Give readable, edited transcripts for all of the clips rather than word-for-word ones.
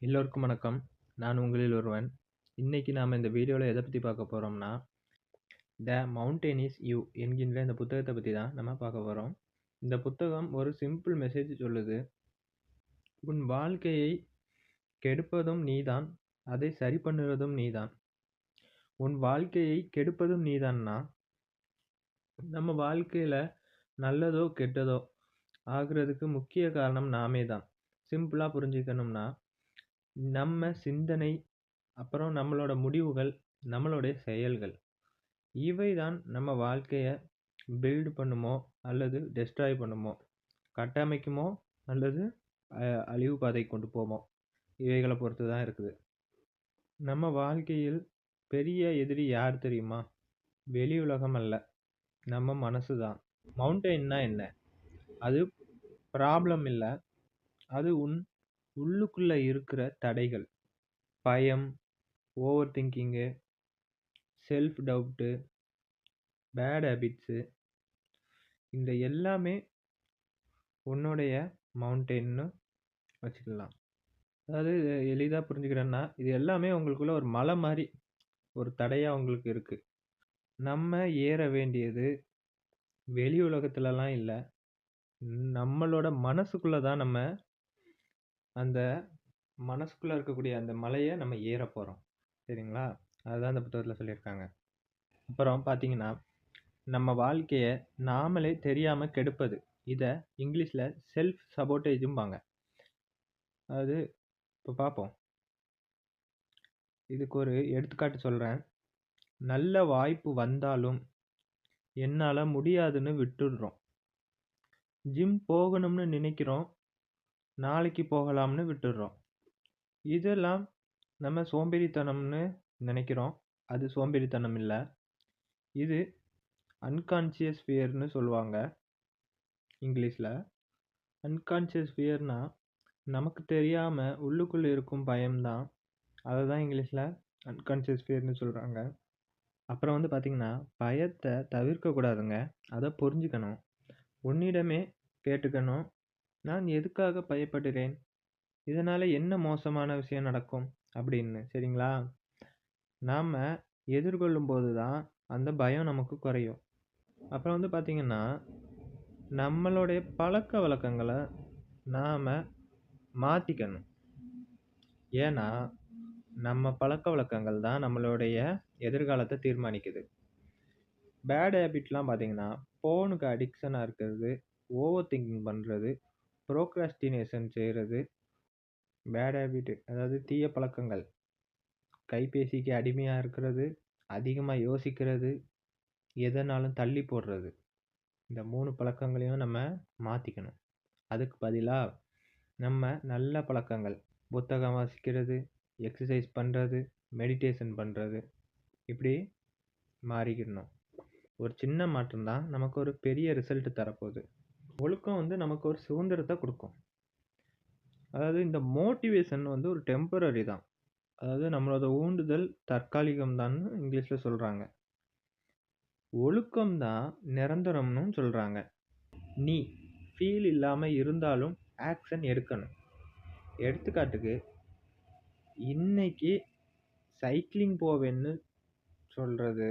எல்லோருக்கும் வணக்கம். நான் உங்களில் ஒருவன். இன்னைக்கு நாம இந்த வீடியோல எத பத்தி பார்க்க போறோம்னா, "த மவுண்டன் இஸ் யூ" என்கின்ற இந்த புத்தகத்த பத்தி தான் நம்ம பார்க்க போறோம். இந்த புத்தகம் ஒரு சிம்பிள் மெசேஜ் சொல்லுது. "உன் வாழ்க்கையை கெடுப்பதும் நீதான், அதை சரி பண்ணுவதும் நீதான்." உன் வாழ்க்கையை கெடுப்பதும் நீதான்னா, நம்ம வாழ்க்கையில நல்லதோ, கெட்டதோ ஆகுறதுக்கு முக்கிய காரணம் நாமே தான். சிம்பிளா புரிஞ்சுக்கணும்னா, நம்ம சிந்தனை, அப்புறம் நம்மளோட முடிவுகள், நம்மளுடைய செயல்கள். இவை தான் நம்ம வாழ்க்கைய பில்ட் பண்ணுமோ, அல்லது டெஸ்ட்ராய் பண்ணுமோ, கட்டமைக்குமோ, அல்லது அழிவு பாதைக்கு கொண்டு போமோ, இவைகள பொறுத்து தான் இருக்குது. நம்ம வாழ்க்கையில் பெரிய எதிரி யார் தெரியுமா? வெளி உலகம் அல்ல, நம்ம மனசு தான். மவுண்டெயின்னா என்ன? அது ப்ராப்ளம் இல்ல. அது உள்ளுக்குள்ள இருக்கிற தடைகள். பயம், over thinking, self doubt, bad habits, இந்த எல்லாமே உன்னுடைய மவுண்டெயின்னு வச்சுக்கலாம். அதாவது எளிதா புரிஞ்சுக்கிறேன்னா, இது எல்லாமே உங்களுக்குள்ள ஒரு மலை மாரி, ஒரு தடையா உங்களுக்கு இருக்கு. நம்ம ஏற வேண்டியது வெளி உலகத்துலலாம் இல்ல. நம்மளோட மனசுக்குள்ள தான் நம்ம அந்த மனசுக்குள்ள இருக்கக்கூடிய அந்த மலைய நம்ம ஏறப் போறோம். சரிங்களா? அதுதான் இந்த புத்தகத்துல சொல்லியிருக்காங்க. அப்புறம் பார்த்தீங்கன்னா, நம்ம வாழ்க்கைய நாமளே தெரியாம கெடுப்பது. இத இங்கிலீஷ்ல செல்ஃப் சபோட்டேஜ்ம்பாங்க. அதாவது இப்ப பார்ப்போம். இதுக்கு ஒரு எடுத்துக்காட்டு சொல்றேன். நல்ல வாய்ப்பு வந்தாலும் என்னால முடியாதுன்னு விட்டுடுறோம். ஜிம் போகணும்னு நினைக்கிறோம். நாளைக்கு போகலாம்னு விட்டுடுறோம். இதெல்லாம் நம்ம சோம்பேறித்தனம்னு நினைக்கிறோம். அது சோம்பேறித்தனம் இல்ல. இது அன்கான்ஷியஸ் ஃபியர்ன்னு சொல்லுவாங்க இங்கிலீஷ்ல. அன்கான்ஷியஸ் ஃபியர்னா நமக்கு தெரியாம உள்ளுக்குள்ள இருக்கும் பயம் தான். அததான் இங்கிலீஷ்ல அன்கான்ஷியஸ் ஃபியர்ன்னு சொல்றாங்க. அப்புறம் பார்த்தீங்கன்னா, பயத்த தவிர்க்க கூடாதுங்க. அத புரிஞ்சுக்கணும். உன்னிடமே கேட்டுக்கணும். நான் எதுக்காக பயப்படுறேன்? இதனால என்ன மோசமான விஷயம் நடக்கும்? அப்படின்னு. சரிங்களா? நாம எதிர்கொள்ளும்போது தான் அந்த பயம் நமக்கு குறையும். அப்புறம் பார்த்தீங்கன்னா, நம்மளுடைய பழக்கவழக்கங்கள நாம மாத்திக்கணும். ஏன்னா, நம்ம பழக்கவழக்கங்கள் தான் நம்மளுடைய எதிர்காலத்த தீர்மானிக்குது. பேட் ஹேபிட்லாம் பார்த்தீங்கன்னா, ஃபோனுக்கு அடிக்ஷனா இருக்கிறது, ஓவர் திங்கிங் பண்றது, ப்ரோக்ராஸ்டினேஷன் செய்றது, பேட் ஹேபிட் அதாவது தீய பழக்கங்கள். கைபேசிக்கு அடிமையா இருக்கிறது, அதிகமா யோசிக்கிறது, எதனாலும் தள்ளி போடுறது. இந்த 3 பழக்கங்களையும் நம்ம மாத்திக்கணும். அதுக்கு பதிலா நம்ம நல்ல பழக்கங்கள், புத்தகம் வாசிக்கிறது, எக்சர்சைஸ் பண்றது, மெடிடேஷன் பண்றது, இப்படி மாறிக்கிடணும். ஒரு சின்ன மாற்றம் தான் நமக்கு ஒரு பெரிய ரிசல்ட் தரப்போகுது. ஒழுக்கம் நமக்கு ஒரு சுதந்திரத்த குடுக்கும். அதாவது இந்த மோட்டிவேஷன் ஒரு டெம்பரரி தான். அதாவது நம்மளோட ஊண்டுதல் தற்காலிகம் தான்னு இங்கிலீஷ்ல சொல்றாங்க. ஒழுக்கம் தான் நிரந்தரம்னும் சொல்றாங்க. நீ ஃபீல் இல்லாம இருந்தாலும் ஆக்ஷன் எடுக்கணும். எடுத்துக்காட்டுக்கு, இன்னைக்கு சைக்கிளிங் போவேன்னு சொல்றது,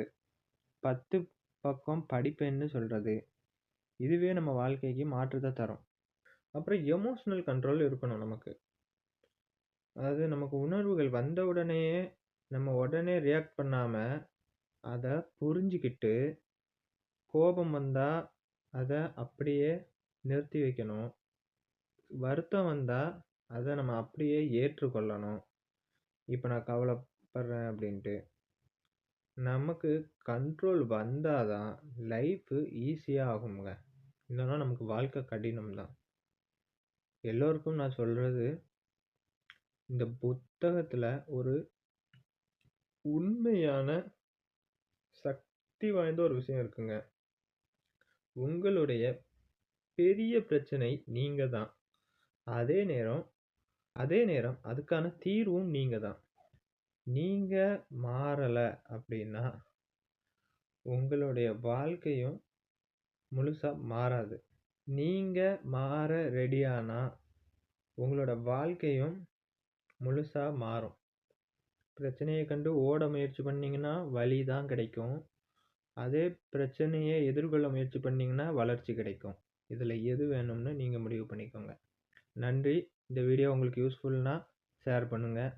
10 பக்கம் படிப்பேன்னு சொல்றது, இதுவே நம்ம வாழ்க்கைக்கு மாற்றத்த தரும். அப்புறம் எமோஷனல் கண்ட்ரோல் இருக்கணும் நமக்கு. அதாவது நமக்கு உணர்வுகள் வந்த உடனேயே நம்ம உடனே ரியாக்ட் பண்ணாம, அத புரிஞ்சுக்கிட்டு, கோபம் வந்தா அத அப்படியே நிறுத்தி வைக்கணும். வருத்தம் வந்தா அத நம்ம அப்படியே ஏற்றுக்கொள்ளணும். இப்ப நான் கவலைப்படுறேன் அப்படின்ட்டு. நமக்கு கண்ட்ரோல் வந்தா தான் லைஃப் ஈஸியா ஆகுங்க. இல்லன்னா நமக்கு வாழ்க்கை கடினம் தான். எல்லோருக்கும் நான் சொல்றது, இந்த புத்தகத்துல ஒரு உண்மையான சக்தி வாய்ந்த ஒரு விஷயம் இருக்குங்க. உங்களுடைய பெரிய பிரச்சனை நீங்க தான். அதே நேரம் அதே நேரம் அதுக்கான தீர்வும் நீங்க தான். நீங்க மாறல அப்படின்னா, உங்களுடைய வாழ்க்கையும் முழுசா மாறாது. நீங்க மாற ரெடியானா, உங்களோட வாழ்க்கையும் முழுசா மாறும். பிரச்சனைய கண்டு ஓட முயற்சி பண்ணீங்கன்னா, வலி தான் கிடைக்கும். அதே பிரச்சனைய எதிர்கொள்ள முயற்சி பண்ணீங்கன்னா, வளர்ச்சி கிடைக்கும். இதுல எது வேணும்னு நீங்க முடிவு பண்ணிக்கோங்க. நன்றி. இந்த வீடியோ உங்களுக்கு யூஸ்ஃபுல்னா ஷேர் பண்ணுங்க.